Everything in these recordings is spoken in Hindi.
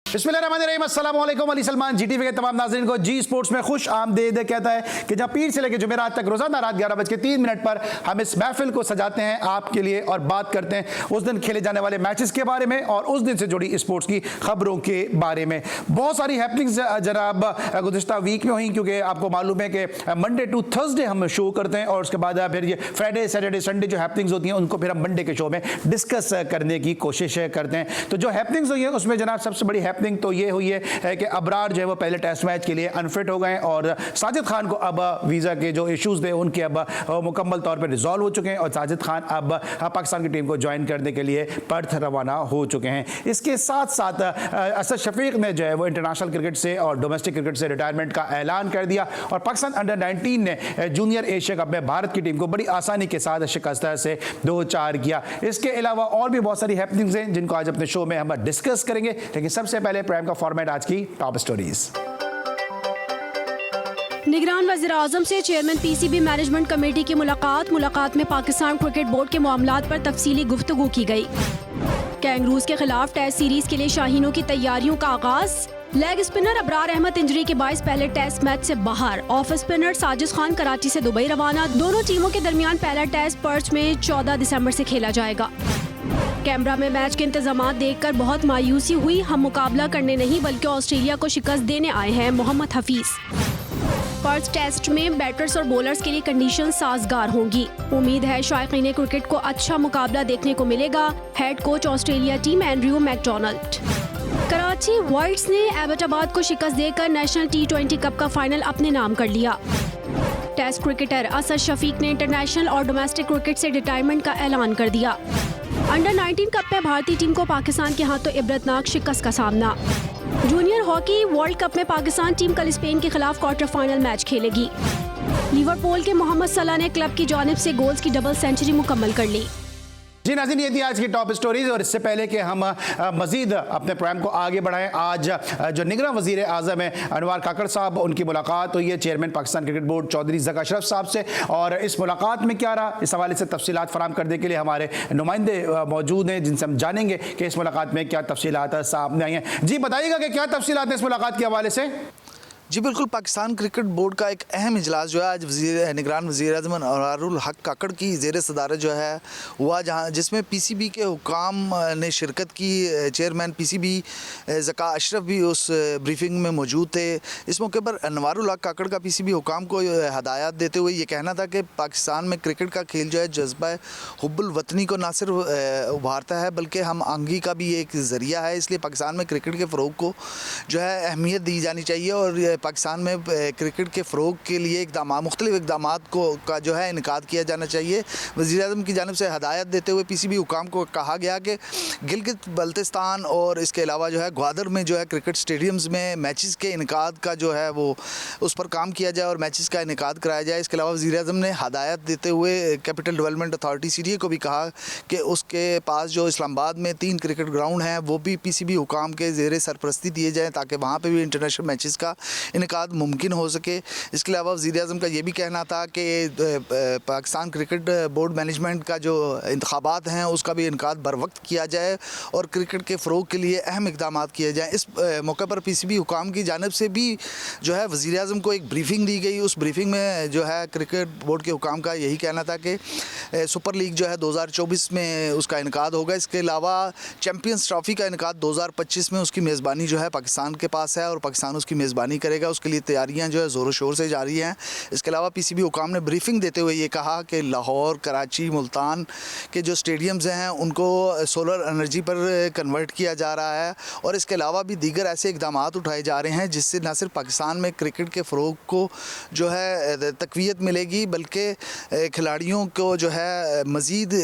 बिस्मिल्लाहिर्रहमानिर्रहीम, अस्सलाम वालेकुम। अली सलमान जीटीवी के तमाम नाज़रीन को जी स्पोर्ट्स में खुश आमदीद कहता है कि जहां पीर से लेकर जुमेरात तक रोजाना रात 11:03 पर हम इस महफिल को सजाते हैं आपके लिए और बात करते हैं उस दिन खेले जाने वाले मैचेस के बारे में और उस दिन से जुड़ी स्पोर्ट्स की खबरों के बारे में। बहुत सारी हैपनिंग्स जनाब गुज़िश्ता वीक में हुई, क्योंकि आपको मालूम है कि मंडे टू थर्सडे हम शो करते हैं और उसके बाद फिर ये फ्राइडे सैटरडे संडे जो हैपनिंग्स होती हैं उनको फिर हम मंडे के शो में डिस्कस करने की कोशिश करते हैं। तो जो हैपनिंग्स हुई है उसमें जनाब सबसे बड़ी हैपनिंग तो ये हुई है कि अबरार जो है वो पहले टेस्ट मैच के लिए अनफिट हो गए और साजिद खान को अब वीज़ा के जो इश्यूज थे उनके अब मुकम्मल तौर पर रिजॉल्व हो चुके हैं और साजिद खान अब पाकिस्तान की टीम को ज्वाइन करने के लिए पर्थ रवाना हो चुके हैं। इसके साथ साथ असद शफीक ने जो है वो इंटरनेशनल क्रिकेट से और डोमेस्टिक क्रिकेट से रिटायरमेंट का ऐलान कर दिया और पाकिस्तान अंडर 19 ने जूनियर एशिया कप में भारत की टीम को बड़ी आसानी के साथ शिकस्त से 2-4 किया। इसके अलावा और भी बहुत सारी हैपनिंग्स हैं जिनको आज अपने शो में हम डिस्कस करेंगे, लेकिन सबसे पहले प्राइम का फॉर्मेट आज की टॉप स्टोरीज। निगरान वज़ीर-ए-आज़म से चेयरमैन पीसीबी मैनेजमेंट कमेटी की मुलाकात में पाकिस्तान क्रिकेट बोर्ड के मामलात पर तफसीली गुफ्तगू की गई। कैंगरूज के खिलाफ टेस्ट सीरीज के लिए शाहीनों की तैयारियों का आगाज। Leg spinner Abrar Ahmed injury के बायस पहले टेस्ट मैच से बाहर। ऑफ स्पिनर साजिद खान कराची से दुबई रवाना। दोनों टीमों के दरमियान पहला टेस्ट पर्थ में 14 दिसंबर से खेला जाएगा। कैमरा में मैच के इंतजामात देखकर बहुत मायूसी हुई। हम मुकाबला करने नहीं बल्कि ऑस्ट्रेलिया को शिकस्त देने आए हैं, मोहम्मद हफीज। पर्थ टेस्ट में बैटर्स और बॉलर्स के लिए कंडीशन साजगार होंगी। उम्मीद है शायकीन क्रिकेट को अच्छा मुकाबला देखने को मिलेगा। Head coach Australia team Andrew McDonald. Karachi whites ने एबटाबाद को शिकस्त देकर नेशनल T20 कप का फाइनल अपने नाम कर लिया। टेस्ट क्रिकेटर असद शफीक ने इंटरनेशनल और डोमेस्टिक क्रिकेट से रिटायरमेंट का ऐलान कर दिया। अंडर 19 कप में भारतीय टीम को पाकिस्तान के हाथों इबरतनाक शिकस्त का सामना। जूनियर हॉकी वर्ल्ड कप में पाकिस्तान टीम कल स्पेन के खिलाफ क्वार्टर फाइनल मैच खेलेगी। लिवरपूल के मोहम्मद सलाह ने क्लब की जानिब से गोल्स की डबल सेंचुरी मुकम्मल कर ली। जी नाज़रीन, ये थी आज की टॉप स्टोरीज और इससे पहले कि हम मजीद अपने प्रोग्राम को आगे बढ़ाएं, आज जो निगरान वज़ीर आज़म है अनवार काकड़ साहब, उनकी मुलाकात हुई है chairman Pakistan cricket board Chaudhry Zaka Ashraf sahab से और इस मुलाकात में क्या रहा, इस हवाले से तफसीलात फराम करने के लिए हमारे नुमाइंदे मौजूद हैं जिनसे हम जानेंगे कि इस मुलाकात में क्या तफसीलात सामने आई हैं। जी बताइएगा कि क्या तफसीलात हैं इस मुलाकात के हवाले से। जी बिल्कुल, पाकिस्तान क्रिकेट बोर्ड का एक अहम इजलास जो है आज निगरान वज़ीर-ए-आज़म अनवारुल हक काकड़ की ज़ेर सदारत जो है हुआ, जहाँ जिसमें पीसीबी के हुकाम ने शिरकत की। चेयरमैन पीसीबी ज़का अशरफ भी उस ब्रीफिंग में मौजूद थे। इस मौके पर अनवारुल हक काकड़ का पीसीबी हुकाम को हदायत देते हुए ये कहना था कि पाकिस्तान में क्रिकेट का खेल जो है जज्बा हुब्बुल वतनी को ना सिर्फ उभारता है बल्कि हम आहंगी का भी एक ज़रिया है। इसलिए पाकिस्तान में क्रिकेट के फ़रोग़ को जो है अहमियत दी जानी चाहिए और पाकिस्तान में क्रिकेट के फ़रोग़ के लिए मुख्तलिफ़ इक़दामात का जो है इनकाद किया जाना चाहिए। वज़ीर-ए-आज़म की जानिब से हदायत देते हुए पीसीबी हुकाम को कहा गया कि गिलगित बल्तिस्तान और इसके अलावा जो है ग्वादर में जो है क्रिकेट स्टेडियम्स में मैचेस के इनकाद का जो है वो उस पर काम किया जाए और मैचेस का इनकाद कराया जाए। इसके अलावा वज़ीर-ए-आज़म ने हदायत देते हुए कैपिटल डेवलपमेंट अथॉरिटी सीडीए को भी कहा कि उसके पास जो इस्लामाबाद में 3 क्रिकेट ग्राउंड हैं वो भी पीसीबी हुकाम के ज़ेर सरपरस्ती दिए जाएँ ताकि वहाँ पर भी इंटरनेशनल मैचेस का इनकाद मुमकिन हो सके। इसके अलावा वज़ीर-ए-आज़म का ये भी कहना था कि पाकिस्तान क्रिकेट बोर्ड मैनेजमेंट का जो इंतखाबात हैं उसका भी इनकाद बर वक्त किया जाए और क्रिकेट के फ़रोग़ के लिए अहम इक़दामात किए जाएँ। इस मौके पर पीसीबी हुकाम की जानिब से भी जो है वज़ीर-ए-आज़म को एक ब्रीफिंग दी गई। उस ब्रीफिंग में जो है क्रिकेट बोर्ड के हुकाम का यही कहना था कि सुपर लीग जो है 2024 में उसका इनकाद होगा। इसके अलावा चैम्पियंस ट्रॉफ़ी का इनकाद 2025 में उसकी मेज़बानी जो है पाकिस्तान के पास है और पाकिस्तान उसकी मेज़बानी करेगा। उसके लिए तैयारियां जो है ज़ोरों शोर से जारी हैं। इसके अलावा पीसीबी हुकाम ने ब्रीफिंग देते हुए ये कहा कि लाहौर, कराची, मुल्तान के जो स्टेडियम्स हैं उनको सोलर एनर्जी पर कन्वर्ट किया जा रहा है और इसके अलावा भी दीगर ऐसे इक़दामात उठाए जा रहे हैं जिससे न सिर्फ पाकिस्तान में क्रिकेट के फ़रोग़ को जो है तक़वियत मिलेगी बल्कि खिलाड़ियों को जो है मज़ीद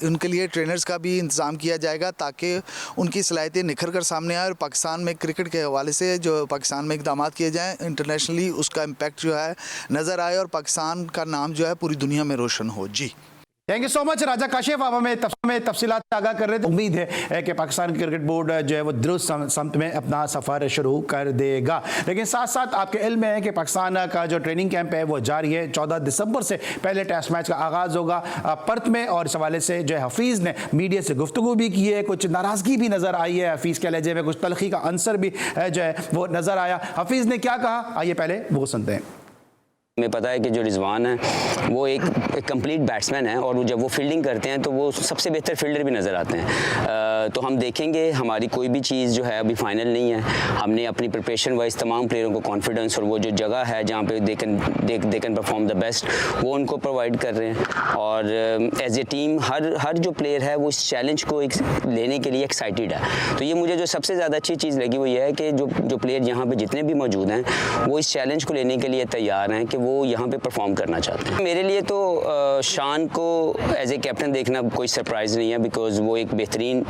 उनके लिए ट्रेनर्स का भी इंतज़ाम किया जाएगा ताकि उनकी सलाहियतें निखर कर सामने आए और पाकिस्तान में क्रिकेट के हवाले से जो पाकिस्तान में इक़दामात किए जाएँ इंटरनेशनली उसका इम्पैक्ट जो है नज़र आए और पाकिस्तान का नाम जो है पूरी दुनिया में रोशन हो। जी थैंक यू सो मच राजा काशिफ, आप हमें तफसीलात आगाह कर रहे थे। उम्मीद है कि पाकिस्तान क्रिकेट बोर्ड जो है वो दुरुस्त समत में अपना सफ़र शुरू कर देगा, लेकिन साथ साथ आपके इल्म में है कि पाकिस्तान का जो ट्रेनिंग कैंप है वो जारी है। 14 दिसंबर से पहले टेस्ट मैच का आगाज़ होगा पर्थ में, और इस हवाले से जो है हफीज़ ने मीडिया से गुफ्तगू भी की है, कुछ नाराज़गी भी नज़र आई है, हफीज़ के लहजे में कुछ तलखी का अंसर भी जो है वो नज़र आया। हफीज़ ने क्या कहा, आइए पहले वो सुनते हैं। हमें पता है कि जो रिजवान है वो एक कंप्लीट बैट्समैन है, और जब वो फील्डिंग करते हैं तो वो सबसे बेहतर फील्डर भी नज़र आते हैं। तो हम देखेंगे, हमारी कोई भी चीज़ जो है अभी फाइनल नहीं है। हमने अपनी प्रिपरेशन वाइज तमाम प्लेयरों को कॉन्फिडेंस और वो जो जगह है जहाँ पे they can perform the best, वो उनको प्रोवाइड कर रहे हैं। और एज ए टीम हर जो प्लेयर है वो इस चैलेंज को लेने के लिए एक्साइटेड है। तो ये मुझे जो सबसे ज़्यादा अच्छी चीज़ लगी वो ये है कि जो प्लेयर यहाँ पर जितने भी मौजूद हैं वो इस चैलेंज को लेने के लिए तैयार हैं कि वो यहाँ पे परफॉर्म करना चाहते हैं। मेरे लिए तो शान को एज ए कैप्टन देखना कोई सरप्राइज़ नहीं है, बिकॉज वो एक बेहतरीन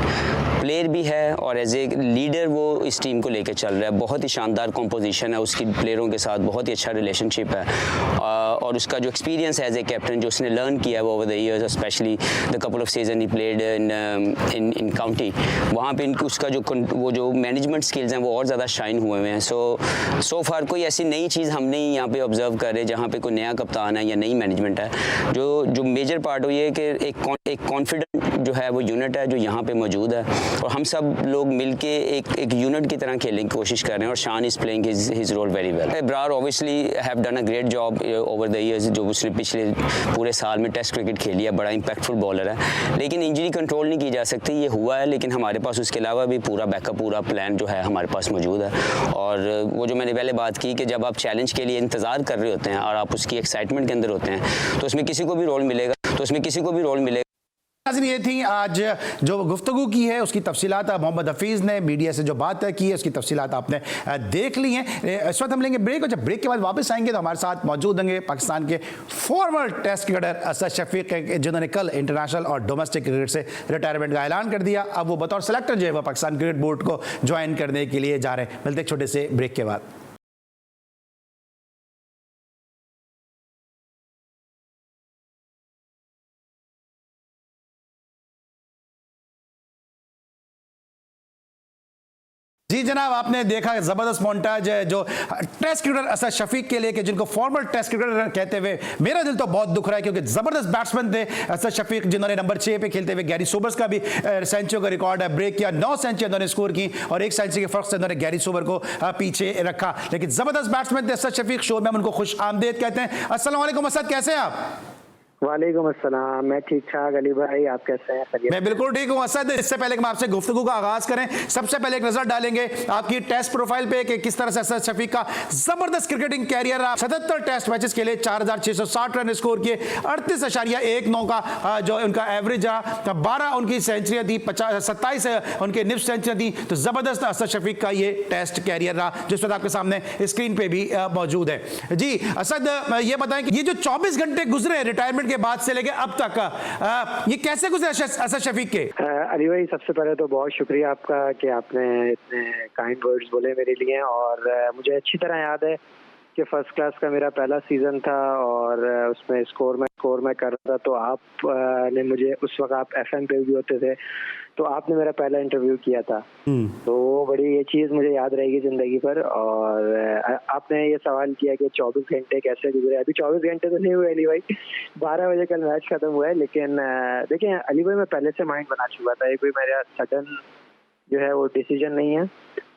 प्लेयर भी है और एज ए लीडर वो इस टीम को लेकर चल रहा है। बहुत ही शानदार कॉम्पोजिशन है उसकी प्लेयरों के साथ, बहुत ही अच्छा रिलेशनशिप है, और उसका जो एक्सपीरियंस है एज ए कैप्टन जो उसने लर्न किया है over the years, specially the couple off season he played in county, वहाँ पे उसका जो मैनेजमेंट स्किल्स हैं वो और ज़्यादा शाइन हुए हुए हैं। सो फार कोई ऐसी नई चीज़ हम नहीं यहाँ पे ऑब्जर्व कर रहे जहाँ पे कोई नया कप्तान है या नई मैनेजमेंट है। जो मेजर पार्ट हो ये है कि एक कॉन्फिडेंट जो है वो यूनिट है जो यहाँ पे मौजूद है, और हम सब लोग मिलके एक यूनिट की तरह खेलने की कोशिश कर रहे हैं, और Shan is playing his role very well. Ibrar obviously have done a great job over the years, जो उसने पिछले पूरे साल में टेस्ट क्रिकेट खेली है, बड़ा इंपैक्टफुल बॉलर है, लेकिन इंजरी कंट्रोल नहीं की जा सकती, ये हुआ है, लेकिन हमारे पास उसके अलावा भी पूरा बैकअप, पूरा प्लान जो है हमारे पास मौजूद है। और वो जो मैंने पहले बात की कि जब आप चैलेंज के लिए इंतज़ार कर रहे होते हैं और आप उसकी एक्साइटमेंट के अंदर होते हैं तो उसमें किसी को भी रोल मिलेगा। ये थी आज जो गुफ्तगू की है उसकी तफसीलात मोहम्मद हफीज़ ने मीडिया से जो बात की है उसकी तफसीलात आपने देख ली हैं। इस वक्त हम लेंगे ब्रेक, और जब ब्रेक के बाद वापस आएंगे तो हमारे साथ मौजूद होंगे पाकिस्तान के former test cricketer Asad Shafiq, जिन्होंने कल इंटरनेशनल और डोमेस्टिक क्रिकेट से रिटायरमेंट का ऐलान कर दिया। अब वो बतौर सेलेक्टर जो है वो पाकिस्तान क्रिकेट बोर्ड को ज्वाइन करने के लिए जा रहे हैं। मिलते एक छोटे से ब्रेक के बाद। जी जनाब, आपने देखा जबरदस्त मोन्टाज है जो टेस्ट क्रिकेटर असद शफीक के लिए, कि जिनको फॉर्मर टेस्ट क्रिकेटर कहते हुए मेरा दिल तो बहुत दुख रहा है, क्योंकि जबरदस्त बैट्समैन थे असद शफीक, जिन्होंने नंबर 6 पे खेलते हुए गैरी सोबर्स का भी सेंचुरी का रिकॉर्ड है ब्रेक किया। 9 सेंचुरी उन्होंने स्कोर की और 1 सेंचुरी के फर्क से उन्होंने गैरी सोबर को पीछे रखा, लेकिन जबरदस्त बैट्समैन थे असद शफीक। शो में हम उनको खुश आमदेद कहते हैं। अस्सलाम वालेकुम असद, कैसे हैं आप? वालेकुम अस्सलाम, मैं ठीक ठाक। अली भाई आप कैसे हैं? मैं बिल्कुल ठीक हूँ असद। इससे पहले कि हम आपसे गुफ्तगू का आगाज करें, सबसे पहले एक नजर डालेंगे आपकी टेस्ट प्रोफाइल पे कि किस तरह से असद शफीक का जबरदस्त क्रिकेटिंग कैरियर रहा। 77 टेस्ट मैचेस के लिए 4660 रन स्कोर किए, 38.19 का जो उनका एवरेज रहा, 12 उनकी सेंचुरियां थी, 27 उनके निफ्ट सेंचुरियां थी। तो जबरदस्त असद शफीक का ये टेस्ट कैरियर रहा, जिस पर आपके सामने स्क्रीन पे भी मौजूद है। जी असद, ये बताएं कि ये जो 24 घंटे गुजरे रिटायरमेंट के बाद से लेके अब तक, ये कैसे गुजरे असद शफीक के? अली भाई, सबसे पहले तो बहुत शुक्रिया आपका कि आपने इतने काइंड वर्ड्स बोले मेरे लिए। और मुझे अच्छी तरह याद है कि फर्स्ट क्लास का मेरा पहला सीजन था और उसमें स्कोर में कर रहा था, तो आप ने मुझे उस वक्त, आप FM पे भी होते थे, तो आपने मेरा पहला इंटरव्यू किया था। तो बड़ी ये चीज़ मुझे याद रहेगी ज़िंदगी पर। और आपने ये सवाल किया कि 24 घंटे कैसे गुजरे। अभी 24 घंटे तो नहीं हुए अली भाई, 12 बजे कल मैच ख़त्म हुआ है। लेकिन देखिए अली भाई, मैं पहले से माइंड बना चुका था, ये कोई मेरा सडन जो है वो डिसीजन नहीं है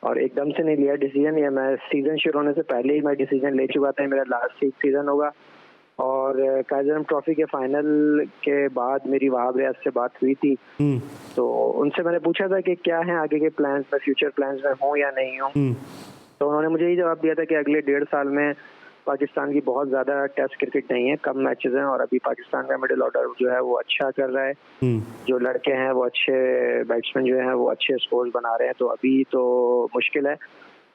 और एकदम से नहीं लिया डिसीजन। ये मैं सीज़न शुरू होने से पहले ही मैं डिसीजन ले चुका था। मेरा लास्ट सीज़न होगा और कायजरम ट्रॉफी के फाइनल के बाद मेरी वहाब रियाज से बात हुई थी, तो उनसे मैंने पूछा था कि क्या है आगे के प्लान्स, में फ्यूचर प्लान्स में हूँ या नहीं हूँ। तो उन्होंने मुझे ये जवाब दिया था कि अगले 1.5 साल में पाकिस्तान की बहुत ज़्यादा टेस्ट क्रिकेट नहीं है, कम मैचेस हैं, और अभी पाकिस्तान का मिडिल ऑर्डर जो है वो अच्छा कर रहा है। जो लड़के हैं वो अच्छे बैट्समैन जो हैं वो अच्छे स्कोर्स बना रहे हैं, तो अभी तो मुश्किल है।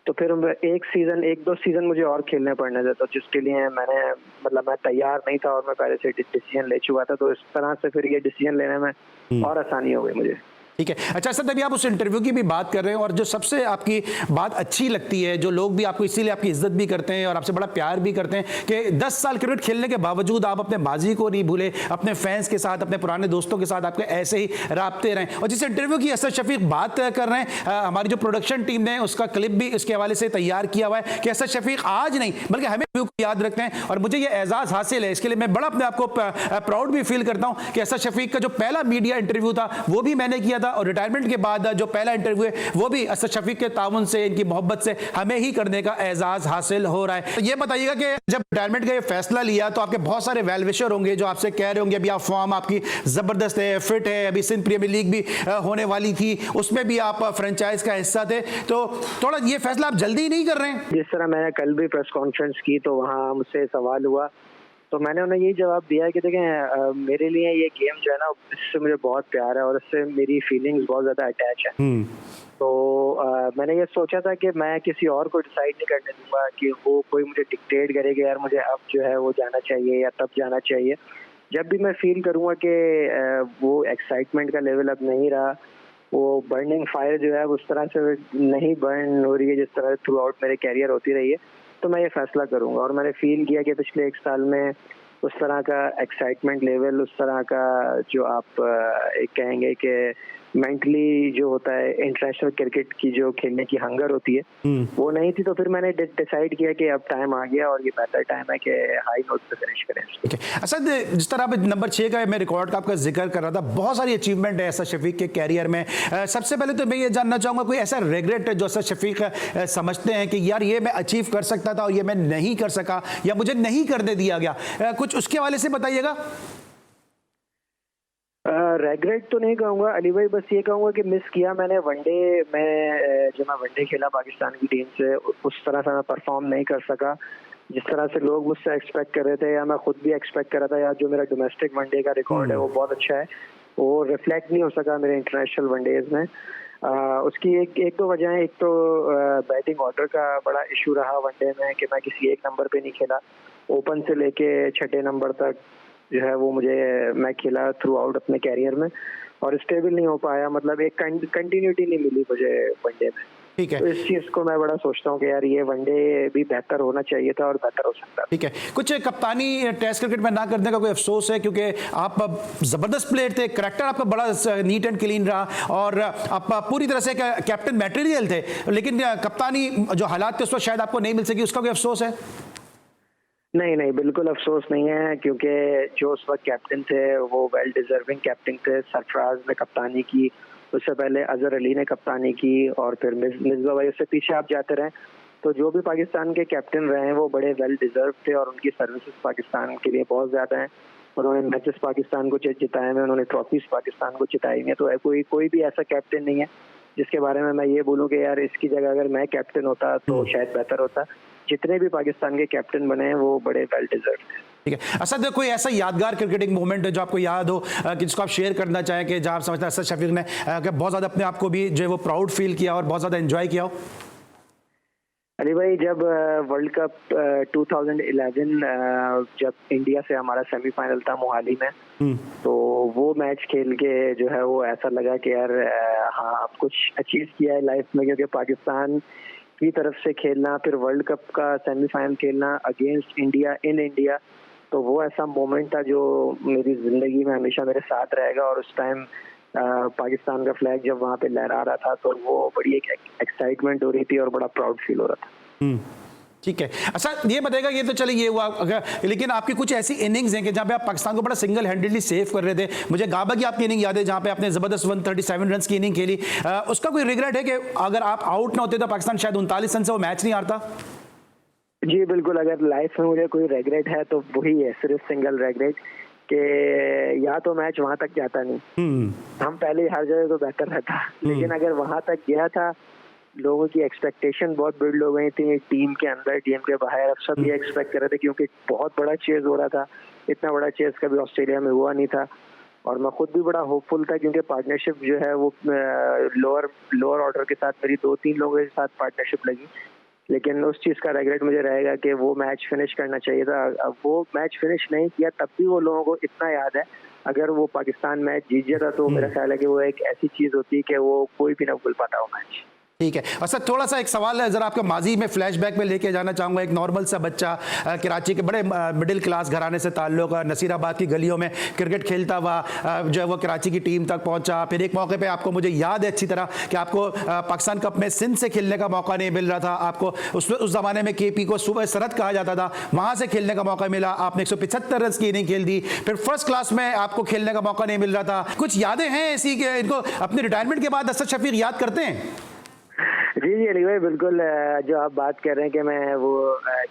तो फिर 1-2 सीजन मुझे और खेलने पड़ने थे, तो जिसके लिए मैं तैयार नहीं था और मैं पहले से डिसीजन ले चुका था। तो इस तरह से फिर ये डिसीजन लेने में और आसानी हो गई मुझे। ठीक है। अच्छा सर, अभी आप उस इंटरव्यू की भी बात कर रहे हैं और जो सबसे आपकी बात अच्छी लगती है, जो लोग भी आपको इसीलिए आपकी इज्जत भी करते हैं और आपसे बड़ा प्यार भी करते हैं कि 10 साल क्रिकेट खेलने के बावजूद आप अपने माजी को नहीं भूले, अपने फैंस के साथ, अपने पुराने दोस्तों के साथ आपके ऐसे ही राब्ते रहें। और जिस इंटरव्यू की असद शफीक बात कर रहे हैं, हमारी जो प्रोडक्शन टीम ने उसका क्लिप भी इसके हवाले से तैयार किया हुआ है कि असद शफीक आज नहीं बल्कि हमें याद रखते हैं। और मुझे ये एजाज हासिल है, इसके लिए मैं बड़ा अपने आपको प्राउड भी फील करता हूं कि असद शफीक का जो पहला मीडिया इंटरव्यू था वो भी मैंने किया था और रिटायरमेंट के बाद जो पहला इंटरव्यू है वो भी असद शफीक के ताउन से, इनकी मोहब्बत से हमें ही करने का एजाज हासिल हो रहा है। तो ये बताइएगा कि जब रिटायरमेंट का ये फैसला लिया तो आपके बहुत सारे वेल विशर होंगे जो आपसे कह रहे होंगे अभी आप फॉर्म आपकी जबरदस्त है, फिट है, अभी सिंध प्रीमियर लीग भी होने वाली थी, उसमें भी आप फ्रेंचाइज का हिस्सा थे, तो थोड़ा ये फैसला आप जल्दी नहीं कर रहे हैं? जिस तरह मैंने कल भी प्रेस कॉन्फ्रेंस की तो वहाँ मुझसे सवाल हुआ तो मैंने उन्हें यही जवाब दिया कि देखें मेरे लिए ये गेम जो है ना इससे मुझे बहुत प्यार है और इससे मेरी फीलिंग्स बहुत ज़्यादा अटैच है। तो मैंने ये सोचा था कि मैं किसी और को डिसाइड नहीं करने दूंगा कि वो कोई मुझे डिक्टेट करेगा यार मुझे अब जो है वो जाना चाहिए या तब जाना चाहिए। जब भी मैं फील करूँगा कि वो एक्साइटमेंट का लेवल अब नहीं रहा, वो बर्निंग फायर जो है उस तरह से नहीं बर्न हो रही है जिस तरह थ्रू आउट मेरे कैरियर होती रही है, तो मैं ये फैसला करूंगा। और मैंने फील किया कि पिछले 1 साल में उस तरह का एक्साइटमेंट लेवल, उस तरह का जो आप एक कहेंगे कि मेंटली जो होता है इंटरनेशनल क्रिकेट की जो खेलने की हंगर होती है वो नहीं थी। तो फिर मैंने डिसाइड किया कि अब टाइम आ गया और ये बेहतर टाइम है कि हाई नोट पे फिनिश करें। अच्छा, जिस तरह आप नंबर 6 का मैं रिकॉर्ड का आपका जिक्र कर रहा था, बहुत सारी अचीवमेंट है असद शफीक के कैरियर में। सबसे पहले तो मैं ये जानना चाहूंगा कोई ऐसा रिग्रेट जो असद शफीक समझते हैं कि यार ये मैं अचीव कर सकता था और ये मैं नहीं कर सका या मुझे नहीं करने दिया गया, कुछ उसके हवाले से बताइएगा। रेग्रेट तो नहीं कहूँगा अली भाई, बस ये कहूँगा कि मिस किया मैंने वनडे में। जब मैं वनडे खेला पाकिस्तान की टीम से उस तरह से मैं परफॉर्म नहीं कर सका जिस तरह से लोग मुझसे एक्सपेक्ट कर रहे थे या मैं खुद भी एक्सपेक्ट कर रहा था। या जो मेरा डोमेस्टिक वनडे का रिकॉर्ड है वो बहुत अच्छा है, वो रिफ्लेक्ट नहीं हो सका मेरे इंटरनेशनल वनडेज में। उसकी एक दो वजह है। एक तो बैटिंग ऑर्डर का बड़ा इशू रहा वनडे में कि मैं किसी एक नंबर पे नहीं खेला, ओपन से लेके 6 नंबर तक जो है वो मैं खेला थ्रू आउट अपने कैरियर में और स्टेबल नहीं हो पाया, मतलब एक कंटिन्यूटी नहीं मिली मुझे वनडे में। ठीक है, तो इस चीज को मैं बड़ा सोचता हूँ कि यार ये वनडे भी बेहतर होना चाहिए था और बेहतर हो सकता। ठीक है, कुछ कप्तानी टेस्ट क्रिकेट में ना करने का कोई अफसोस है क्योंकि आप जबरदस्त प्लेयर थे, करैक्टर आपका बड़ा नीट एंड क्लीन रहा और आप पूरी तरह से कैप्टन मटेरियल थे, लेकिन कप्तानी जो हालात थे उस वक्त शायद आपको नहीं मिल सकी, उसका कोई अफसोस है? नहीं, बिल्कुल अफसोस नहीं है क्योंकि जो उस वक्त कैप्टन थे वो वेल डिजर्विंग कैप्टन थे। सरफराज ने कप्तानी की, उससे पहले अजहर अली ने कप्तानी की और फिर मिर्जा भाई, उससे पीछे आप जाते रहे। तो जो भी पाकिस्तान के कैप्टन रहे हैं वो बड़े वेल डिजर्व थे और उनकी सर्विसेज पाकिस्तान के लिए बहुत ज़्यादा हैं। उन्होंने मैचेस पाकिस्तान को जिताए हैं, उन्होंने ट्रॉफीज पाकिस्तान को जिताई हैं। तो कोई भी ऐसा कैप्टन नहीं है जिसके बारे में मैं ये बोलूँ कि यार इसकी जगह अगर मैं कैप्टन होता तो शायद बेहतर होता। जितने भी पाकिस्तान के कैप्टन बने हैं वो बड़े वेल डिजर्व थे। ठीक है, असद कोई ऐसा यादगार क्रिकेटिंग मोमेंट है जो आपको याद हो कि जिसको आप शेयर करना चाहें कि जहां आप समझते हैं असद शफीक ने बहुत ज़्यादा अपने आप को भी जो है वो प्राउड फील किया और बहुत ज़्यादा एंजॉय किया हो? अली भाई, जब वर्ल्ड कप 2011 जब इंडिया से हमारा सेमीफाइनल था मोहाली में, तो वो मैच खेल के जो है वो ऐसा लगा कि यार हाँ अब कुछ अचीव किया है लाइफ में, क्योंकि पाकिस्तान की तरफ से खेलना फिर वर्ल्ड कप का सेमीफाइनल खेलना अगेंस्ट इंडिया इन इंडिया, तो वो ऐसा मोमेंट था जो मेरी ज़िंदगी में हमेशा मेरे साथ रहेगा। और उस टाइम पाकिस्तान का फ्लैग जब वहाँ पे लहरा रहा था तो वो बड़ी एक एक्साइटमेंट हो रही थी और बड़ा प्राउड फील हो रहा था। ठीक है, अच्छा ये बताएगा, ये तो चलिए ये हुआ अगर, लेकिन आपकी कुछ ऐसी इनिंग्स हैं कि जहाँ पे आप पाकिस्तान को बड़ा सिंगल हैंडेडली सेव कर रहे थे। मुझे गाबा की आपकी इनिंग याद है जहाँ पे आपने जबरदस्त 137 रन की इनिंग खेली, उसका कोई रिग्रेट है कि अगर आप आउट ना होते तो पाकिस्तान शायद 39 रन से वो मैच नहीं हारता? जी बिल्कुल, अगर लाइफ में मुझे कोई रेग्रेट है तो वही है, सिर्फ सिंगल रेग्रेट कि या तो मैच वहां तक जाता नहीं, हम पहले ही हार जाए तो बेहतर रहता। लेकिन अगर वहां तक गया था, लोगों की एक्सपेक्टेशन बहुत बिल्ड हो गई थी टीम के अंदर टीम के बाहर, अब सब ये एक्सपेक्ट कर रहे थे क्योंकि बहुत बड़ा चेज हो रहा था। इतना बड़ा चेज कभी ऑस्ट्रेलिया में हुआ नहीं था और मैं खुद भी बड़ा होपफुल था क्योंकि पार्टनरशिप जो है वो लोअर ऑर्डर के साथ मेरी 2-3 लोगों के साथ पार्टनरशिप लगी। लेकिन उस चीज़ का रेग्रेट मुझे रहेगा कि वो मैच फिनिश करना चाहिए था। अब वो मैच फिनिश नहीं किया, तब भी वो लोगों को इतना याद है अगर वो पाकिस्तान मैच जीत जाता तो मेरा ख्याल है कि वो एक ऐसी चीज़ होती कि वो कोई भी ना भूल पाता वो मैच। ठीक है। और सर थोड़ा सा एक सवाल है, जरा आपका माजी में फ्लैशबैक में लेके जाना चाहूँगा। एक नॉर्मल सा बच्चा कराची के बड़े मिडिल क्लास घराने से ताल्लुक, नसीराबाद की गलियों में क्रिकेट खेलता हुआ जो है वो कराची की टीम तक पहुंचा। फिर एक मौके पे आपको, मुझे याद है अच्छी तरह कि आपको पाकिस्तान कप में सिंध से खेलने का मौका नहीं मिल रहा था। आपको उस ज़माने में KP को सुबह सरहद कहा जाता था, वहाँ से खेलने का मौका मिला। आपने 175 रन की इनिंग खेल दी। फिर फर्स्ट क्लास में आपको खेलने का मौका नहीं मिल रहा था। कुछ यादें हैं ऐसी कि इनको अपने रिटायरमेंट के बाद असद शफीक याद करते हैं? जी जी अली भाई, बिल्कुल। जो आप बात कर रहे हैं कि मैं वो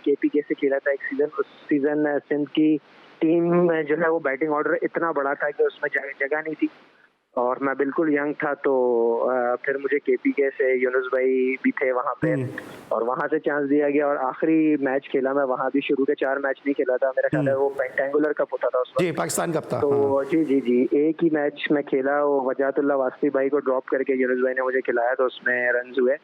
KPK से खेला था एक सीज़न, उस सीज़न सिंध की टीम में जो है वो बैटिंग ऑर्डर इतना बड़ा था कि उसमें जगह नहीं थी और मैं बिल्कुल यंग था। तो फिर मुझे KPK से यूनुस भाई भी थे वहाँ पे और वहाँ से चांस दिया गया और आखिरी मैच खेला मैं वहाँ भी। शुरू के 4 मैच नहीं खेला था, मेरा ख्याल है वो पेंटेंगुलर कप होता था उसमें। जी, पाकिस्तान कप था। तो जी जी जी एक ही मैच में खेला, वो वजातुल्ला वास्ती भाई को ड्रॉप करके यूनुस भाई ने मुझे खिलाया तो उसमें रन हुए।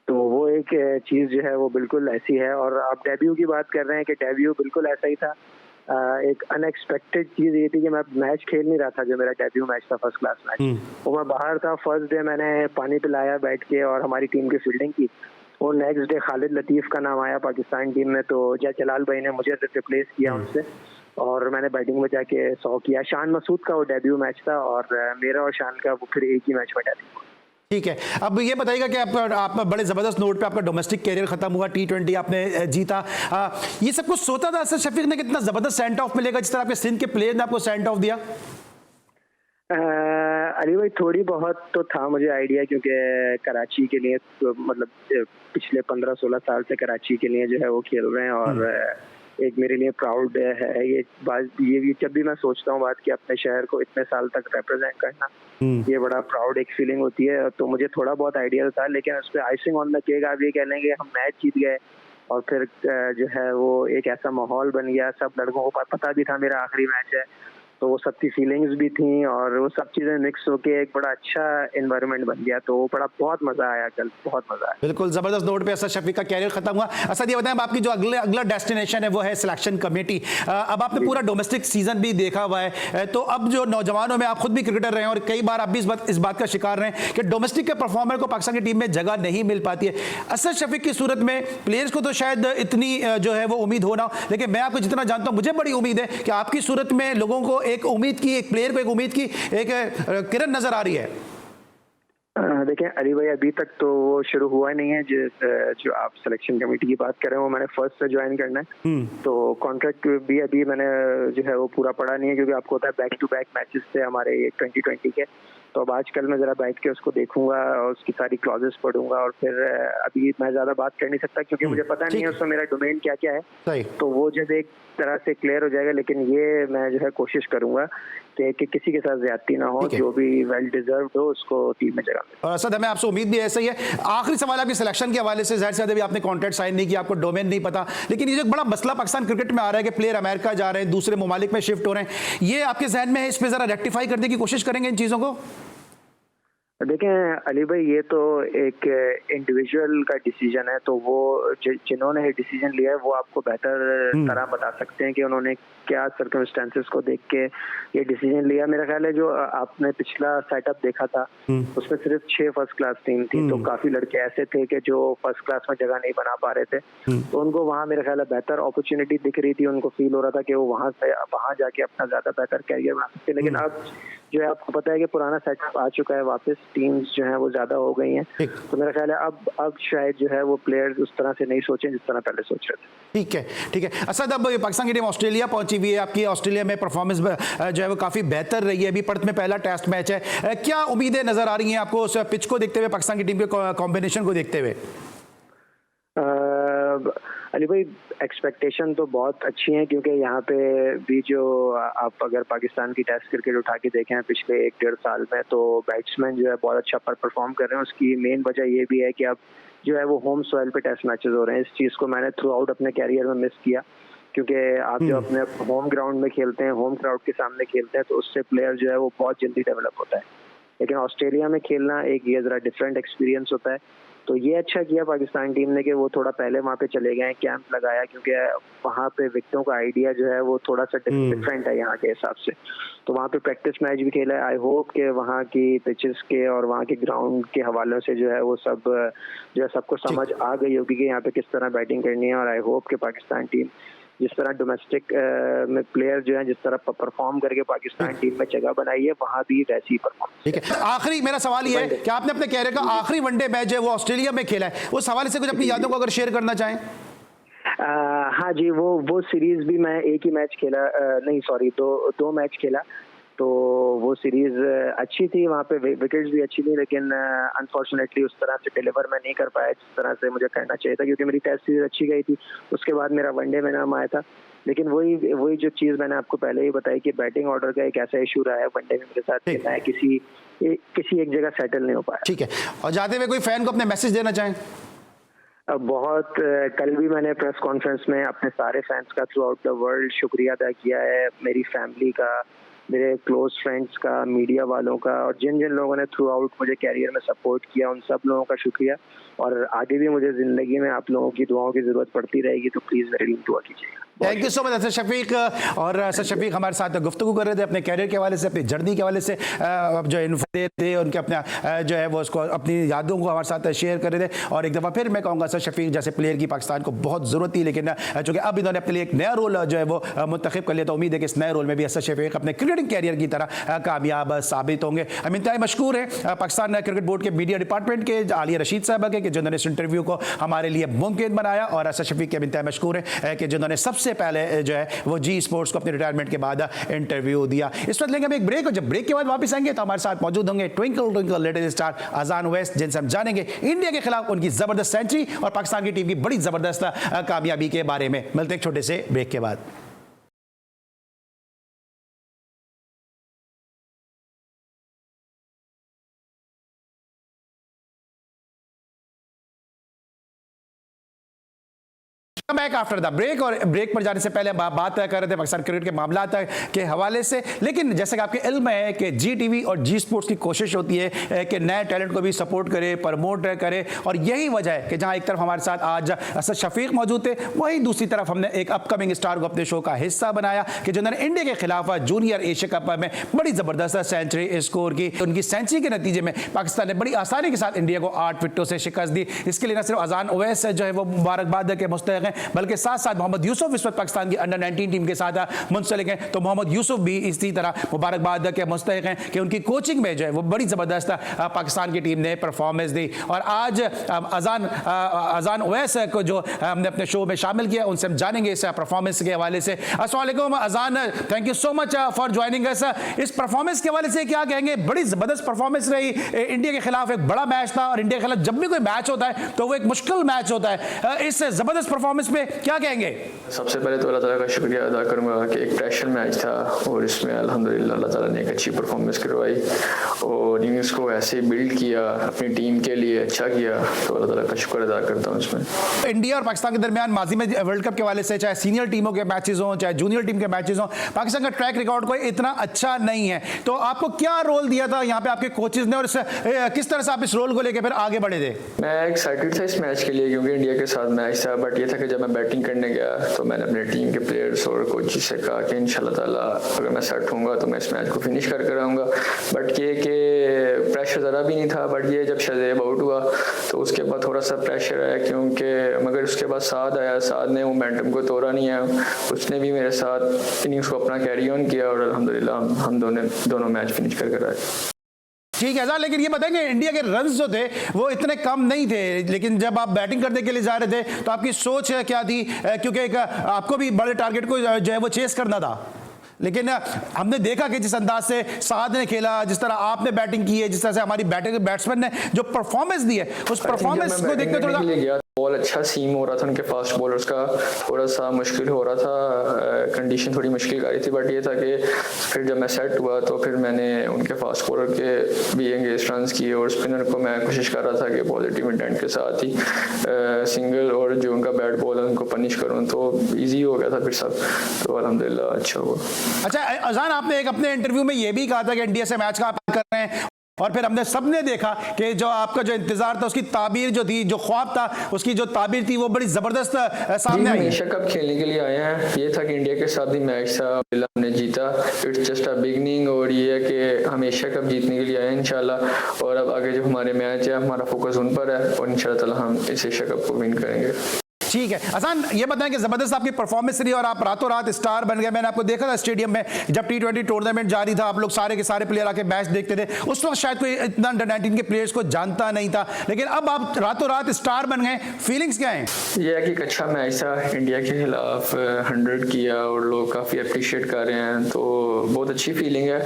तो वो एक चीज़ जो है वो बिल्कुल ऐसी है। और आप डेब्यू की बात कर रहे हैं कि डेब्यू बिल्कुल ऐसा ही था। एक अनएक्सपेक्टेड चीज़ ये थी कि मैं मैच खेल नहीं रहा था, जो मेरा डेब्यू मैच था फर्स्ट क्लास मैच, वो मैं बाहर था। फर्स्ट डे मैंने पानी पिलाया बैठ के और हमारी टीम की फील्डिंग की। और नेक्स्ट डे खालिद लतीफ़ का नाम आया पाकिस्तान टीम में, तो जलाल भाई ने मुझे रिप्लेस किया उनसे और मैंने बैटिंग में जाके 100 किया। शान मसूद का वो डेब्यू मैच था और मेरा और शान का वो फिर एक ही मैच में डेब्यू। ठीक है। अब ये बताइएगा कि आप बड़े ज़बरदस्त नोट पे आपका डोमेस्टिक कैरियर खत्म हुआ, T20 आपने जीता। ये सब कुछ सोचा था असद शफीक ने कितना ज़बरदस्त सेंड ऑफ मिलेगा, जिस तरह आपके सिंध के प्लेयर ने आपको सेंड ऑफ दिया? अली भाई थोड़ी बहुत तो था मुझे आइडिया, क्योंकि कराची के लिए तो मतलब पिछले 15-16 साल से कराची के लिए जो है वो खेल रहे हैं और एक मेरे लिए प्राउड है ये बात। ये भी जब भी मैं सोचता हूँ बात कि अपने शहर को इतने साल तक रिप्रेजेंट करना, ये बड़ा प्राउड एक फीलिंग होती है। तो मुझे थोड़ा बहुत आइडिया था, लेकिन उस पर आइसिंग ऑन द केक आप ये कह लेंगे हम मैच जीत गए और फिर जो है वो एक ऐसा माहौल बन गया, सब लड़कों को पता भी था मेरा आखिरी मैच है, तो वो सब की फीलिंग्स भी थी और वो सब चीज़ें मिक्स होके एक बड़ा अच्छा एनवायरनमेंट बन गया। तो वो बड़ा बहुत मज़ा आया कल, बहुत मज़ा आया। बिल्कुल ज़बरदस्त नोट पे असद शफीक का कैरियर खत्म हुआ। असद ये बताएं, आपकी जो अगला डेस्टिनेशन है वो है सिलेक्शन कमेटी। अब आपने पूरा डोमेस्टिक सीजन भी देखा हुआ है, तो अब जो नौजवानों में आप खुद भी क्रिकेटर रहे हैं और कई बार आप भी इस बात का शिकार रहे हैं कि डोमेस्टिक के परफॉर्मर को पाकिस्तान की टीम में जगह नहीं मिल पाती है। असद शफीक की सूरत में प्लेयर्स को तो शायद इतनी जो है वो उम्मीद हो ना, लेकिन मैं आपको जितना जानता हूँ मुझे बड़ी उम्मीद है कि आपकी सूरत में लोगों को एक उम्मीद की, एक प्लेयर को एक उम्मीद की एक किरण नजर आ रही है। देखें अली भाई, अभी तक तो वो शुरू हुआ नहीं है। जो आप सिलेक्शन कमेटी की बात कर रहे हैं वो मैंने फर्स्ट से ज्वाइन करना है, तो कॉन्ट्रैक्ट भी अभी मैंने जो है वो पूरा पढ़ा नहीं है, क्योंकि आपको होता है बैक टू बैक मैचेस थे हमारे 2020 के। तो अब आजकल मैं ज़रा बैठ के उसको देखूंगा और उसकी सारी क्लॉजेस पढ़ूंगा और फिर अभी मैं ज़्यादा बात कर नहीं सकता क्योंकि मुझे पता नहीं है उसमें मेरा डोमेन क्या क्या है। तो वो जब एक तरह से क्लियर हो जाएगा, लेकिन ये मैं जो है कोशिश करूंगा कि किसी के साथ ज्यादती ना हो, जो भी वेल डिजर्व्ड हो उसको टीम में जगह मिले। और असद, हमें आपसे उम्मीद भी ऐसा ही है। आखिरी सवाल आपके सिलेक्शन के हवाले से, जाहिर से अभी आपने कॉन्ट्रैक्ट साइन नहीं किया, आपको डोमेन नहीं पता, लेकिन ये जो बड़ा मसला पाकिस्तान क्रिकेट में आ रहा है कि प्लेयर अमेरिका जा रहे हैं, दूसरे ममालिक में शिफ्ट हो रहे हैं, ये आपके जहन में है? इस पर जरा रेक्टिफाई करने की कोशिश करेंगे इन चीजों को? देखें अली भाई, ये तो एक इंडिविजुअल का डिसीजन है, तो वो जिन्होंने डिसीजन लिया है वो आपको बेहतर तरह बता सकते हैं कि उन्होंने क्या सर्कमस्टेंसेस को देख के ये डिसीजन लिया। मेरा ख्याल है जो आपने पिछला सेटअप देखा था उसमें सिर्फ 6 फर्स्ट क्लास टीम थी, तो काफी लड़के ऐसे थे कि जो फर्स्ट क्लास में जगह नहीं बना पा रहे थे, तो उनको वहाँ मेरा ख्याल है बेहतर अपॉर्चुनिटी दिख रही थी। उनको फील हो रहा था कि वो वहाँ जाके अपना ज्यादा बेहतर कैरियर बना सकते। लेकिन अब जो है आपको पता है कि पुराना सेटअप आ चुका है वापस, टीम्स जो हैं वो ज्यादा हो गई हैं, तो मेरा ख्याल है अब शायद जो है वो प्लेयर्स उस तरह से नहीं सोचें जिस तरह पहले सोच रहे थे। ठीक है, ठीक है। असद, अब पाकिस्तान की टीम ऑस्ट्रेलिया पहुंची हुई है, आपकी ऑस्ट्रेलिया में परफॉर्मेंस जो है वो काफी बेहतर रही है, अभी पर्थ में पहला टेस्ट मैच है, क्या उम्मीदें नजर आ रही हैं आपको उस पिच को देखते हुए, पाकिस्तान की टीम के कॉम्बिनेशन को देखते हुए? अली भाई, एक्सपेक्टेशन तो बहुत अच्छी हैं, क्योंकि यहाँ पे भी जो आप अगर पाकिस्तान की टेस्ट क्रिकेट उठा के देखें पिछले 1-1.5 साल में, तो बैट्समैन जो है बहुत अच्छा परफॉर्म कर रहे हैं। उसकी मेन वजह ये भी है कि अब जो है वो होम सॉइल पे टेस्ट मैचेस हो रहे हैं। इस चीज़ को मैंने थ्रू आउट अपने कैरियर में मिस किया, क्योंकि आप जो अपने होम ग्राउंड में खेलते हैं, होम क्राउड के सामने खेलते हैं, तो उससे प्लेयर जो है वो बहुत जल्दी डेवलप होता है। लेकिन ऑस्ट्रेलिया में खेलना एक ये ज़रा डिफरेंट एक्सपीरियंस होता है, तो ये अच्छा किया पाकिस्तान टीम ने कि वो थोड़ा पहले वहाँ पे चले गए, कैंप लगाया, क्योंकि वहाँ पे विकेटों का आइडिया जो है वो थोड़ा सा डिफरेंट है यहाँ के हिसाब से। तो वहाँ पे प्रैक्टिस मैच भी खेला है। आई होप कि वहाँ की पिचेस के और वहाँ के ग्राउंड के हवालों से जो है वो सब जो है सबको समझ आ गई होगी कि यहाँ पे किस तरह बैटिंग करनी है। और आई होप कि पाकिस्तान टीम जिस तरह डोमेस्टिक में प्लेयर जो है जिस तरह परफॉर्म करके पाकिस्तान टीम में जगह बनाई है, वहाँ भी वैसी परफॉर्म। ठीक है, आखिरी मेरा सवाल ये है कि आपने अपने कैरियर का आखिरी वनडे मैच है वो ऑस्ट्रेलिया में खेला है, उस हवाले से कुछ अपनी यादों को अगर शेयर करना चाहें। हाँ जी, वो सीरीज भी मैं एक ही मैच खेला, नहीं सॉरी, दो मैच खेला। तो वो सीरीज अच्छी थी, वहाँ पे विकेट्स भी अच्छी थी, लेकिन अनफॉर्चुनेटली उस तरह से डिलीवर मैं नहीं कर पाया जिस तरह से मुझे करना चाहिए था, क्योंकि मेरी टेस्ट सीरीज अच्छी गई थी। उसके बाद मेरा वनडे में नाम आया था, लेकिन वही जो चीज़ मैंने आपको पहले ही बताई कि बैटिंग ऑर्डर का एक ऐसा इशू रहा है वनडे में मेरे साथ कि मैं किसी एक जगह सेटल नहीं हो पाया। ठीक है, और जाते हुए कोई फैन को अपने मैसेज देना चाहें? बहुत कल भी मैंने प्रेस कॉन्फ्रेंस में अपने सारे फैंस का थ्रू आउट द वर्ल्ड शुक्रिया अदा किया है, मेरी फैमिली का, मेरे क्लोज फ्रेंड्स का, मीडिया वालों का, और जिन जिन लोगों ने थ्रू आउट मुझे कैरियर में सपोर्ट किया उन सब लोगों का शुक्रिया। और आगे भी मुझे ज़िंदगी में आप लोगों की दुआओं की ज़रूरत पड़ती रहेगी, तो प्लीज़ मेरे लिए दुआ कीजिएगा। Thank you so much Asad Shafiq. और असद शफीक हमारे साथ गुफ्तगू कर रहे थे अपने कैरियर के हवाले से, अपनी जर्नी के हवाले से जो इन्फो दे थे, उनके अपना जो है वो उसको अपनी यादों को हमारे साथ शेयर कर रहे थे। और एक दफ़ा फिर मैं कहूँगा असद शफीक जैसे प्लेयर की पाकिस्तान को बहुत ज़रूरत थी, लेकिन चूँकि अब इन्होंने अपने लिए एक नया रोल जो है वो मुंतखब कर लिया, तो उम्मीद है कि इस नए रोल में भी असद शफीक अपने क्रिकेटिंग कैरियर की तरह कामयाब साबित होंगे। हम इंतहाई मशकूर हैं पाकिस्तान क्रिकेट बोर्ड के मीडिया डिपार्टमेंट के आलिया रशीद साहबा के, जिन्होंने इस इंटरव्यू को हमारे लिए मुमकिन बनाया, और असद शफीक के इंतहाई मशकूर हैं कि जिन्होंने सबसे पहले जो है वो जी स्पोर्ट्स को अपने रिटायरमेंट के बाद इंटरव्यू दिया। इस वक्त लेंगे हम एक ब्रेक, और जब ब्रेक के बाद वापस आएंगे तो हमारे साथ मौजूद होंगे ट्विंकल ट्विंकल लिटिल स्टार अजान ओवैस, जिनसे हम जानेंगे इंडिया के खिलाफ उनकी जबरदस्त सेंचुरी और पाकिस्तान की टीम की बड़ी जबरदस्त कामयाबी के बारे में। मिलते हैं एक छोटे से ब्रेक के बाद। बैक आफ्टर द ब्रेक, और ब्रेक पर जाने से पहले हम बात कर रहे थे पाकिस्तान क्रिकेट के मामला के हवाले से। लेकिन जैसे कि आपके इल्म है कि जी टीवी और जी स्पोर्ट्स की कोशिश होती है कि नए टैलेंट को भी सपोर्ट करे, प्रमोट करे, और यही वजह है कि जहां एक तरफ हमारे साथ आज असद शफीक मौजूद थे, वहीं दूसरी तरफ हमने एक अपकमिंग स्टार को अपने शो का हिस्सा बनाया कि जिन्होंने इंडिया के खिलाफ जूनियर एशिया कप में बड़ी जबरदस्त सेंचुरी स्कोर की। उनकी सेंचुरी के नतीजे में पाकिस्तान ने बड़ी आसानी के साथ इंडिया को 8 विकेटों से शिकस्त दी। इसके लिए न सिर्फ अजान ओवैस जो है वो मुबारकबाद के मुस्तहिक हैं, बल्कि साथ साथ मोहम्मद यूसुफ इस वक्त पाकिस्तान की अंडर 19 टीम के साथ मुंसलिक हैं, तो मोहम्मद यूसुफ भी इसी तरह मुबारकबाद के मुस्तहिक हैं कि उनकी कोचिंग में जो है वो बड़ी ज़बरदस्त पाकिस्तान की टीम ने परफॉर्मेंस दी। और आज अजान ओवैस को जो हमने अपने शो में शामिल किया, उनसे हम जानेंगे इस परफॉर्मेंस के हवाले से। अस्सलाम वालेकुम अजान, thank you so much for joining us. इस परफॉर्मेंस के हवाले से क्या कहेंगे? बड़ी ज़बरदस्त परफॉर्मेंस रही, इंडिया के खिलाफ एक बड़ा मैच था, और इंडिया के खिलाफ जब भी कोई मैच होता है तो वो एक मुश्किल मैच होता है। इस ज़बरदस्त परफॉर्मेंस पे क्या कहेंगे? सबसे पहले तो अल्लाह ताला का शुक्रिया अदा करूंगा कि एक प्रेशर मैच था और इसमें अल्हम्दुलिल्लाह अल्लाह ताला ने एक अच्छी परफॉर्मेंस करवाई और इनिंग्स को ऐसे बिल्ड किया, अपनी टीम के लिए अच्छा किया, तो अल्लाह ताला का शुक्र अदा करता हूँ इसमें। इंडिया और पाकिस्तान के दरमियान माजी में वर्ल्ड कप के हवाले से चाहे सीनियर टीमों के मैचेस हों चाहे जूनियर टीम के मैचेस हों, पाकिस्तान का ट्रैक रिकॉर्ड कोई इतना अच्छा नहीं है। तो आपको क्या रोल दिया था यहाँ पे आपके कोचेज ने, और किस तरह से आप इस रोल को लेकर फिर आगे बढ़े थे? मैं एक्साइटेड था इस मैच के लिए क्योंकि इंडिया के साथ मैच था, बट ये था कि जब मैं बैटिंग करने गया तो मैंने अपने टीम के प्लेयर्स और कोच से कहा कि इंशाल्लाह ताला अगर मैं सेट होऊंगा तो मैं इस मैच को फिनिश कर आऊँगा। बट ये कि प्रेशर ज़रा भी नहीं था, बट ये जब शज़ेब आउट हुआ तो उसके बाद थोड़ा सा प्रेशर आया, क्योंकि मगर उसके बाद साद आया, साद ने मोमेंटम को तोड़ा नहीं है, उसने भी मेरे साथ इनिंग्स को अपना कैरी ऑन किया और अल्हम्दुलिल्लाह हम दोनों मैच फिनिश कर आए। ठीक है, लेकिन ये बताएंगे इंडिया के रन्स जो थे वो इतने कम नहीं थे, लेकिन जब आप बैटिंग करने के लिए जा रहे थे तो आपकी सोच क्या थी? क्योंकि आपको भी बड़े टारगेट को जो है वो चेस करना था, लेकिन हमने देखा कि जिस अंदाज से साद ने खेला, जिस तरह आपने बैटिंग की है, जिस तरह से हमारी बैट्समैन ने जो परफॉर्मेंस दी है, उस परफॉर्मेंस को देखते थोड़ा बॉल अच्छा सीम हो रहा था, उनके फास्ट बॉलर्स का थोड़ा सा मुश्किल हो रहा था, कंडीशन थोड़ी मुश्किल आ रही थी, बट ये था कि फिर जब मैं सेट हुआ तो फिर मैंने उनके फास्ट बॉलर के भी एंगेज रन किए और स्पिनर को मैं कोशिश कर रहा था कि पॉजिटिव इंटेंट के साथ ही सिंगल और जो उनका बैट बॉल है उनको पनिश करूँ, तो ईजी हो गया था फिर सब, तो अल्हम्दुलिल्लाह अच्छा हुआ। अच्छा अजान, आपने एक अपने इंटरव्यू में ये भी कहा था कि इंडिया से मैच का आप कर रहे हैं और फिर हमने सबने देखा कि जो आपका जो इंतजार था, उसकी ताबीर जो थी, जो ख्वाब था, उसकी जो ताबीर थी, वो बड़ी जबरदस्त सामने आई। एशिया कप खेलने के लिए आए हैं। ये था कि इंडिया के साथ भी मैच था, हमने जीता। It's just a beginning. और ये है कि हम एशिया कप जीतने के लिए आए हैं इंशाल्लाह। और अब आगे जो हमारे मैच है, हमारा फोकस उन पर है और इंशाल्लाह ताला हम इस एशिया कप को विन करेंगे। ठीक है अजान, ये बताएं कि जबरदस्त आपकी परफॉर्मेंस रही और आप रातों रात स्टार बन गए। मैंने आपको देखा था स्टेडियम में जब T20 टूर्नामेंट जारी था, आप लोग सारे के सारे प्लेयर आके मैच देखते थे। उस वक्त शायद कोई इतना अंडर-19 के प्लेयर्स को जानता नहीं था, लेकिन अब आप रातों रात स्टार बन गए। फीलिंग्स क्या हैं? यह है कि एक अच्छा मैच था, इंडिया के खिलाफ 100 किया और लोग काफ़ी अप्रिशिएट कर रहे हैं, तो बहुत अच्छी फीलिंग है।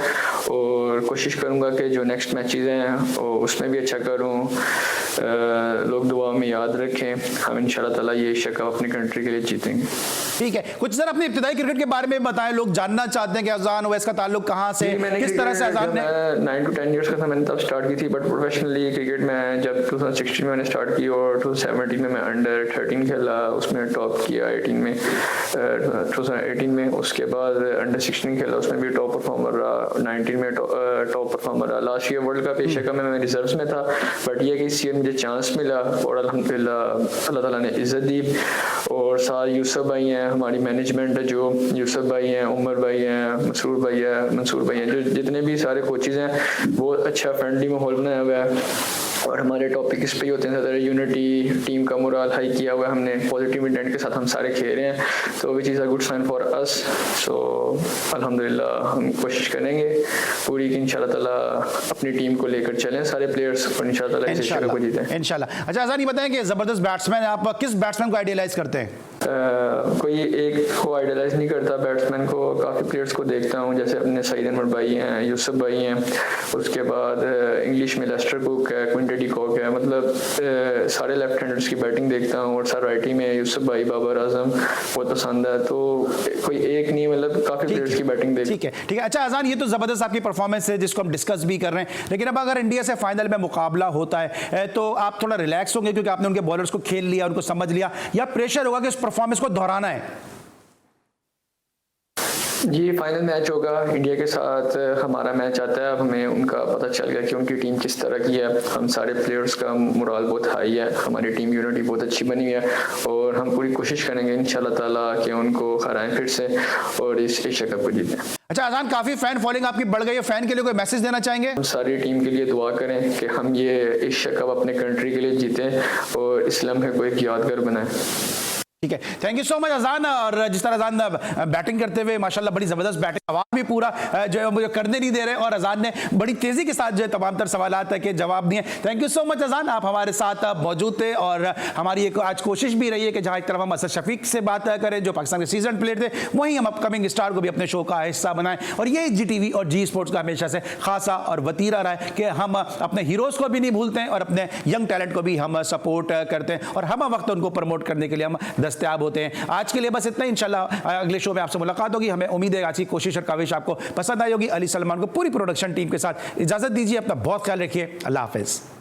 और कोशिश करूँगा कि जो नेक्स्ट मैचेस हैं उसमें भी अच्छा करूँ। लोग दुआ में याद रखें, हम इंशाल्लाह ताला ये एशिया कप अपनी कंट्री के लिए जीतेंगे। ठीक है, कुछ सर अपने इब्तिदाई क्रिकेट के बारे में बताएं, लोग जानना चाहते हैं कि अजान ओवैस का ताल्लुक कहाँ से, किस तरह से अजान ने। 9 to 10 इयर्स का था मैंने तब स्टार्ट की थी, बट प्रोफेशनली क्रिकेट में जब 2016 में मैंने स्टार्ट की और 2017 में मैं अंडर 13 खेला, उसमें टॉप किया 2018 में। उसके बाद अंडर 16 खेला, उसमें भी टॉप परफॉर्मर रहा। 19 में टॉप परफॉर्मर रहा। Last year world cup Asia cup में मैं रिजर्व्स में था, बट ये कि इस ईयर मुझे चांस मिला और अल्हम्दुलिल्लाह अल्लाह ताला ने इज्जत दी। और सारे यूसुफ भाई हैं, हमारी मैनेजमेंट है, जो यूसुफ भाई हैं, उमर भाई हैं, मंसूर भाई हैं, जो जितने भी सारे कोचेज हैं, बहुत अच्छा फ्रेंडली माहौल बनाया हुआ है। और हमारे टॉपिक इस पे ही होते हैं ज़्यादा, यूनिटी, टीम का मोरल हाई किया हुआ है हमने, पॉजिटिव इंटेंट के साथ हम सारे खेल रहे हैं, तो which is a good sign for us. So अल्हम्दुलिल्लाह हम कोशिश करेंगे पूरी कि इंशाल्लाह ताला अपनी टीम को लेकर चलें सारे प्लेयर्स और इंशाल्लाह ताला इस एशिया कप को जीतें इंशाल्लाह। अच्छा अजान, ये बताएं कि जबरदस्त बैट्समैन है, आप किस बैट्समैन को आइडियलाइज करते हैं? कोई एक को आइडियलाइज नहीं करता बैट्समैन को, काफ़ी प्लेयर्स को देखता हूँ, जैसे अपने सईद अहमद भाई हैं, यूसुफ भाई हैं, उसके बाद इंग्लिश में लेस्टर कुक है, क्विंटन डी कॉक है, मतलब सारे लेफ्ट हैंडर्स की बैटिंग देखता हूँ। और सर राइटी में यूसुफ भाई, बाबर आजम बहुत पसंद है, तो कोई एक नहीं, मतलब काफ़ी प्लेयर्स की बैटिंग देखता हूँ। ठीक है। अच्छा अजान, ये तो ज़बरदस्त आपकी परफॉर्मेंस है जिसको हम डिस्कस भी कर रहे हैं, लेकिन अब अगर इंडिया से फाइनल में मुकाबला होता है तो आप थोड़ा रिलैक्स होंगे क्योंकि आपने उनके बॉलर्स को खेल लिया, उनको समझ लिया, या प्रेशर होगा कि उस परफॉर्मेंस को दोहराना है? जी फाइनल मैच होगा इंडिया के साथ, हमारा मैच आता है, अब हमें उनका पता चल गया कि उनकी टीम किस तरह की है। हम सारे प्लेयर्स का मोरल बहुत हाई है, हमारी टीम यूनिटी बहुत अच्छी बनी हुई है और हम पूरी कोशिश करेंगे इंशाल्लाह ताला कि उनको हराएं फिर से और इस एशिया कप को जीतें। अच्छा अजान, काफ़ी फ़ैन फॉलोइंग आपकी बढ़ गई है, फ़ैन के लिए कोई मैसेज देना चाहेंगे? हम सारी टीम के लिए दुआ करें कि हम ये एशिया कप अपने कंट्री के लिए जीतें और इस लम्हे को एक यादगार बनाएं। ठीक है, थैंक यू सो मच अजान। और जिस तरह अजान बैटिंग करते हुए माशाल्लाह बड़ी ज़बरदस्त बैटिंग, आवाम भी पूरा जो है मुझे करने नहीं दे रहे, और अजान ने बड़ी तेज़ी के साथ जो है तमाम तर सवालात के जवाब दिए। थैंक यू सो मच अजान, आप हमारे साथ मौजूद थे। और हमारी एक आज कोशिश भी रही है कि जहाँ एक तरफ हम असद शफीक से बात करें जो पाकिस्तान के सीजन प्लेयर थे, वहीं हम अपकमिंग स्टार को भी अपने शो का हिस्सा बनाएं। और ये GTV और जी स्पोर्ट्स का हमेशा से खासा और वतीरा रहा है कि हम अपने हीरोज़ को भी नहीं भूलते हैं और अपने यंग टैलेंट को भी हम सपोर्ट करते हैं और हम वक्त उनको प्रमोट करने के लिए हम दस्तयाब होते हैं। आज के लिए बस इतना ही, इंशाल्लाह अगले शो में आपसे मुलाकात होगी। हमें उम्मीद है आज की कोशिश और काविश आपको पसंद आई होगी। अली सलमान को पूरी प्रोडक्शन टीम के साथ इजाजत दीजिए, अपना बहुत ख्याल रखिए, अल्लाह हाफिज़।